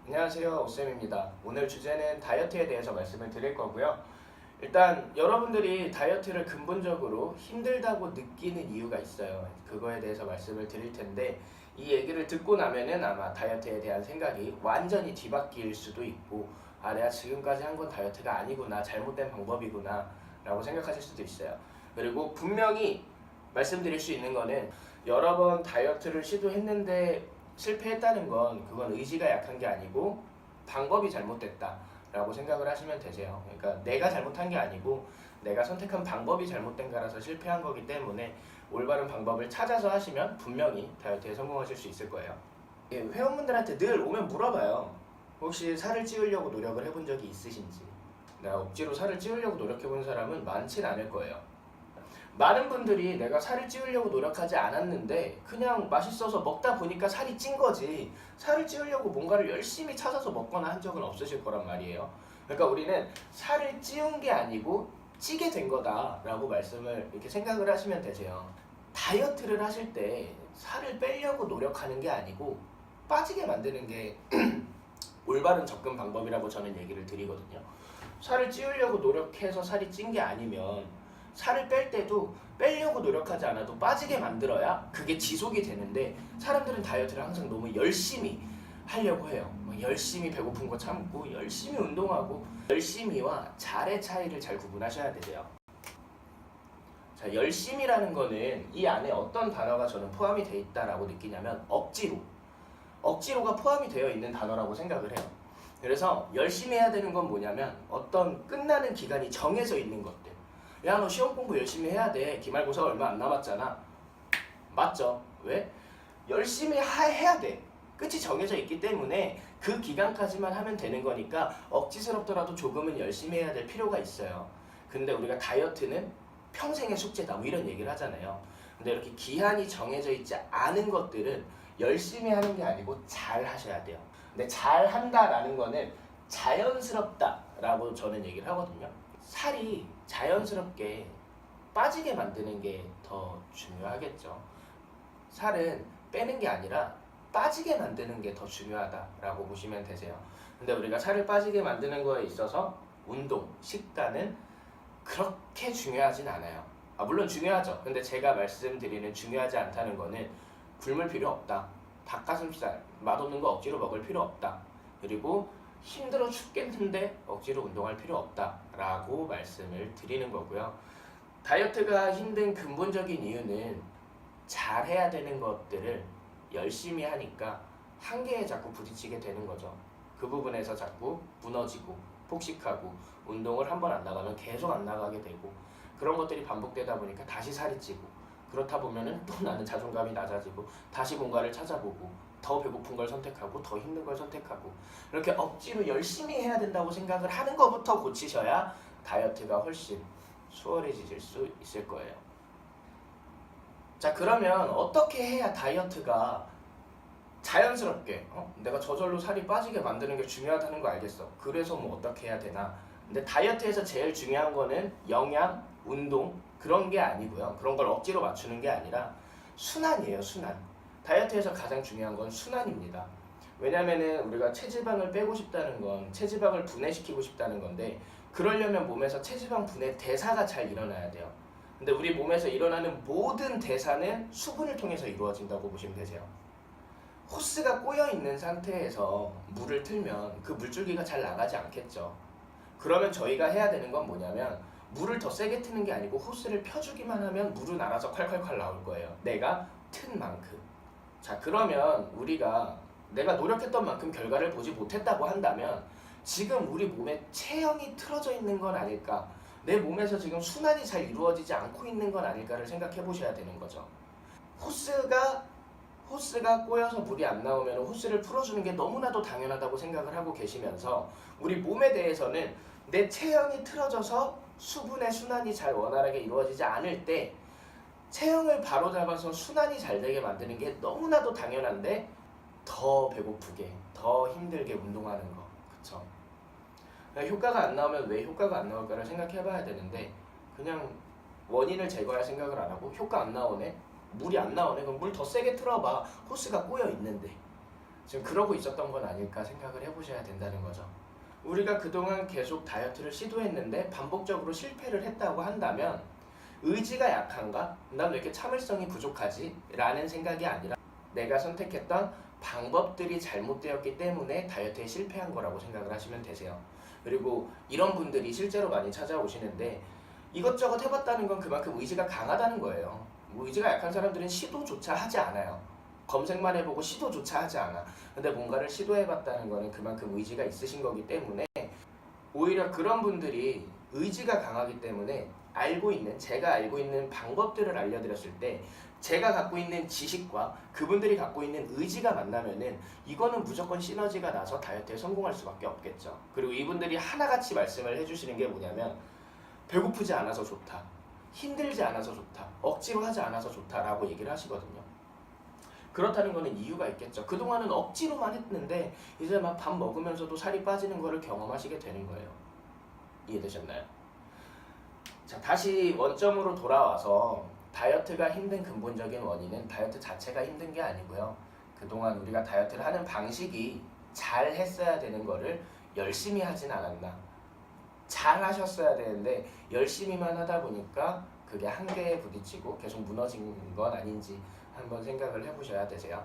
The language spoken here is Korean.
안녕하세요, 오쌤입니다. 오늘 주제는 다이어트에 대해서 말씀을 드릴 거고요. 일단 여러분들이 다이어트를 근본적으로 힘들다고 느끼는 이유가 있어요. 그거에 대해서 말씀을 드릴 텐데 이 얘기를 듣고 나면은 아마 다이어트에 대한 생각이 완전히 뒤바뀔 수도 있고 내가 지금까지 한 건 다이어트가 아니구나, 잘못된 방법이구나 라고 생각하실 수도 있어요. 그리고 분명히 말씀드릴 수 있는 거는 여러 번 다이어트를 시도했는데 실패했다는 건 그건 의지가 약한 게 아니고 방법이 잘못됐다 라고 생각을 하시면 되세요. 그러니까 내가 잘못한 게 아니고 내가 선택한 방법이 잘못된 거라서 실패한 거기 때문에 올바른 방법을 찾아서 하시면 분명히 다이어트에 성공하실 수 있을 거예요. 회원분들한테 늘 오면 물어봐요. 혹시 살을 찌우려고 노력을 해본 적이 있으신지. 내가 억지로 살을 찌우려고 노력해본 사람은 많진 않을 거예요. 많은 분들이 내가 살을 찌우려고 노력하지 않았는데 그냥 맛있어서 먹다 보니까 살이 찐 거지, 살을 찌우려고 뭔가를 열심히 찾아서 먹거나 한 적은 없으실 거란 말이에요. 그러니까 우리는 살을 찌운 게 아니고 찌게 된 거다라고 말씀을 이렇게 생각을 하시면 되세요. 다이어트를 하실 때 살을 빼려고 노력하는 게 아니고 빠지게 만드는 게 올바른 접근 방법이라고 저는 얘기를 드리거든요. 살을 찌우려고 노력해서 살이 찐 게 아니면 살을 뺄 때도 빼려고 노력하지 않아도 빠지게 만들어야 그게 지속이 되는데, 사람들은 다이어트를 항상 너무 열심히 하려고 해요. 열심히 배고픈 거 참고 열심히 운동하고, 열심히와 잘의 차이를 잘 구분하셔야 되세요. 자, 열심히라는 거는 이 안에 어떤 단어가 저는 포함이 돼 있다라고 느끼냐면 억지로가 포함이 되어 있는 단어라고 생각을 해요. 그래서 열심히 해야 되는 건 뭐냐면 어떤 끝나는 기간이 정해져 있는 것들. 야, 너 시험 공부 열심히 해야 돼. 기말고사가 얼마 안 남았잖아. 맞죠? 왜? 열심히 해야 돼. 끝이 정해져 있기 때문에 그 기간까지만 하면 되는 거니까 억지스럽더라도 조금은 열심히 해야 될 필요가 있어요. 근데 우리가 다이어트는 평생의 숙제다, 뭐 이런 얘기를 하잖아요. 근데 이렇게 기한이 정해져 있지 않은 것들은 열심히 하는 게 아니고 잘 하셔야 돼요. 근데 잘 한다라는 거는 자연스럽다라고 저는 얘기를 하거든요. 살이 자연스럽게 빠지게 만드는 게 더 중요하겠죠. 살은 빼는 게 아니라 빠지게 만드는 게 더 중요하다라고 보시면 되세요. 근데 우리가 살을 빠지게 만드는 거에 있어서 운동, 식단은 그렇게 중요하진 않아요. 물론 중요하죠. 근데 제가 말씀드리는 중요하지 않다는 거는 굶을 필요 없다, 닭가슴살 맛없는 거 억지로 먹을 필요 없다, 그리고 힘들어 죽겠는데 억지로 운동할 필요 없다 라고 말씀을 드리는 거고요. 다이어트가 힘든 근본적인 이유는 잘해야 되는 것들을 열심히 하니까 한계에 자꾸 부딪히게 되는 거죠. 그 부분에서 자꾸 무너지고 폭식하고 운동을 한 번 안 나가면 계속 안 나가게 되고, 그런 것들이 반복되다 보니까 다시 살이 찌고, 그렇다 보면은 또 나는 자존감이 낮아지고 다시 뭔가를 찾아보고 더 배고픈 걸 선택하고 더 힘든 걸 선택하고, 이렇게 억지로 열심히 해야 된다고 생각을 하는 것부터 고치셔야 다이어트가 훨씬 수월해지실 수 있을 거예요. 자, 그러면 어떻게 해야 다이어트가 자연스럽게 내가 저절로 살이 빠지게 만드는 게 중요하다는 거 알겠어. 그래서 뭐 어떻게 해야 되나? 근데 다이어트에서 제일 중요한 거는 영양, 운동 그런 게 아니고요. 그런 걸 억지로 맞추는 게 아니라 순환이에요, 순환. 다이어트에서 가장 중요한 건 순환입니다. 왜냐면은 우리가 체지방을 빼고 싶다는 건 체지방을 분해시키고 싶다는 건데, 그러려면 몸에서 체지방 분해 대사가 잘 일어나야 돼요. 근데 우리 몸에서 일어나는 모든 대사는 수분을 통해서 이루어진다고 보시면 되세요. 호스가 꼬여있는 상태에서 물을 틀면 그 물줄기가 잘 나가지 않겠죠. 그러면 저희가 해야 되는 건 뭐냐면 물을 더 세게 트는 게 아니고 호스를 펴주기만 하면 물은 알아서 콸콸콸 나올 거예요. 내가 튼 만큼. 자, 그러면 우리가 내가 노력했던 만큼 결과를 보지 못했다고 한다면 지금 우리 몸에 체형이 틀어져 있는 건 아닐까, 내 몸에서 지금 순환이 잘 이루어지지 않고 있는 건 아닐까를 생각해 보셔야 되는 거죠. 호스가 꼬여서 물이 안 나오면 호스를 풀어주는 게 너무나도 당연하다고 생각을 하고 계시면서, 우리 몸에 대해서는 내 체형이 틀어져서 수분의 순환이 잘 원활하게 이루어지지 않을 때 체형을 바로잡아서 순환이 잘 되게 만드는 게 너무나도 당연한데 더 배고프게 더 힘들게 운동하는 거, 그쵸? 효과가 안 나오면 왜 효과가 안 나올까를 생각해 봐야 되는데, 그냥 원인을 제거할 생각을 안 하고 효과 안 나오네? 물이 안 나오네? 그럼 물 더 세게 틀어봐. 호스가 꼬여 있는데. 지금 그러고 있었던 건 아닐까 생각을 해보셔야 된다는 거죠. 우리가 그동안 계속 다이어트를 시도했는데 반복적으로 실패를 했다고 한다면 의지가 약한가? 난 왜 이렇게 참을성이 부족하지? 라는 생각이 아니라 내가 선택했던 방법들이 잘못되었기 때문에 다이어트에 실패한 거라고 생각을 하시면 되세요. 그리고 이런 분들이 실제로 많이 찾아오시는데 이것저것 해봤다는 건 그만큼 의지가 강하다는 거예요. 의지가 약한 사람들은 시도조차 하지 않아요. 검색만 해보고 시도조차 하지 않아. 근데 뭔가를 시도해봤다는 거는 그만큼 의지가 있으신 거기 때문에 오히려 그런 분들이 의지가 강하기 때문에 제가 알고 있는 방법들을 알려드렸을 때 제가 갖고 있는 지식과 그분들이 갖고 있는 의지가 만나면은 이거는 무조건 시너지가 나서 다이어트에 성공할 수밖에 없겠죠. 그리고 이분들이 하나같이 말씀을 해주시는 게 뭐냐면 배고프지 않아서 좋다, 힘들지 않아서 좋다, 억지로 하지 않아서 좋다라고 얘기를 하시거든요. 그렇다는 거는 이유가 있겠죠. 그동안은 억지로만 했는데 이제 막 밥 먹으면서도 살이 빠지는 거를 경험하시게 되는 거예요. 이해되셨나요? 자, 다시 원점으로 돌아와서 다이어트가 힘든 근본적인 원인은 다이어트 자체가 힘든 게 아니고요. 그동안 우리가 다이어트를 하는 방식이 잘 했어야 되는 거를 열심히 하진 않았나. 잘 하셨어야 되는데 열심히만 하다 보니까 그게 한계에 부딪히고 계속 무너진 건 아닌지 한번 생각을 해보셔야 되세요.